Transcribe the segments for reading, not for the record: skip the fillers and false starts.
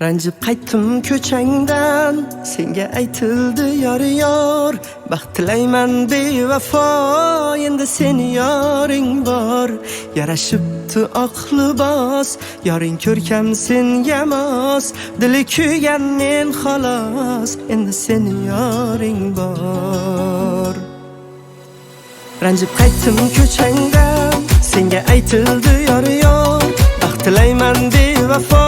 Ranjib qaytdim ko'changdan, senga aytildi yor, baxt tilayman bevafo, endi seni yoring bor. Yarashibdi oq libos, yoring ko'rkam senga mos, dili kuygan men xolos, endi seni yoring bor. Ranjib qaytdim ko'changdan, senga aytildi yor, baxt tilayman bevafo,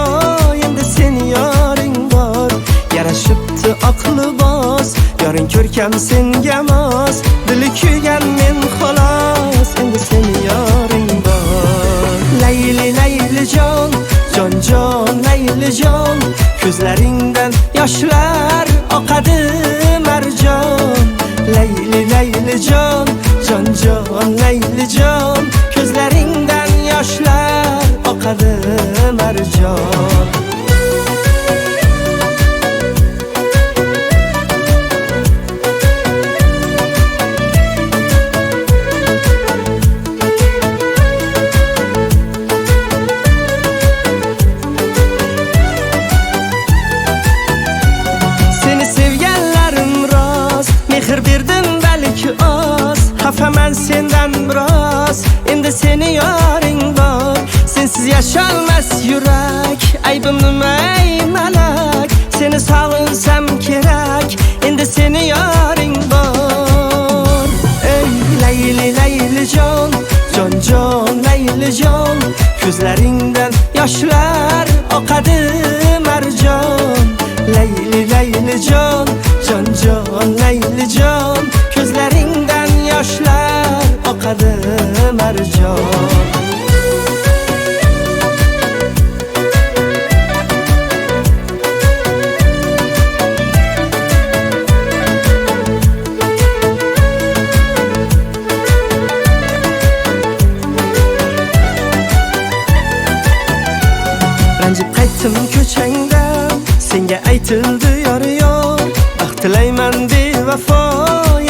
endi seni yoring bor. Yarashibdi oq libos, yoring ko'rkam senga mos, dili kuygan men xolos, endi seni yoring bor. Layli layli jon, jon jon layli jon, ko'zlaringdan yoshlar oqadi marjon. Layli layli jon, jon jon layli jon, ko'zlaringdan yoshlar oqadi marjon. Seni sevganlarim rost, mehr berdim balki oz, xafaman sendan biroz, endi seni yoring bor. Sensiz yasholmas yurak, aybim nima ey malak, seni sog'insam kerak, endi seni yoring bor. Ey layli layli jon, jon jon layli jon, ko'zlaringdan yoshlar oqadi marjon. Layli layli jon, jon jon layli jon, ko'zlaringdan yoshlar oqadi marjon. Ranjib qaytdim ko'changdan, senga aytildi yor, baxt tilayman bevafo,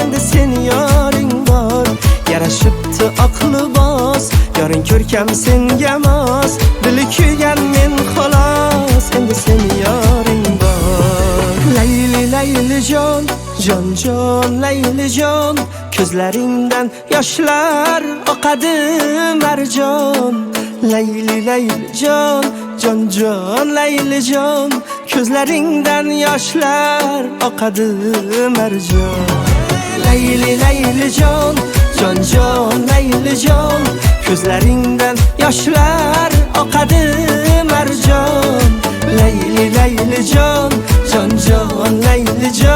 endi seni yoring bor. Yarashibdi oq libos, yoring ko'rkam senga mos, dili kuygan men xolos, endi seni yoring bor. Layli layli jon, jon jon layli jon, ko'zlaringdan yoshlar oqadi marjon. Layli layli jon, jon jon layli jon, ko'zlaringdan yoshlar oqadi marjon. Layli layli jon, jon jon layli jon, ko'zlaringdan yoshlar oqadi marjon. Layli layli jon, jon jon layli jon,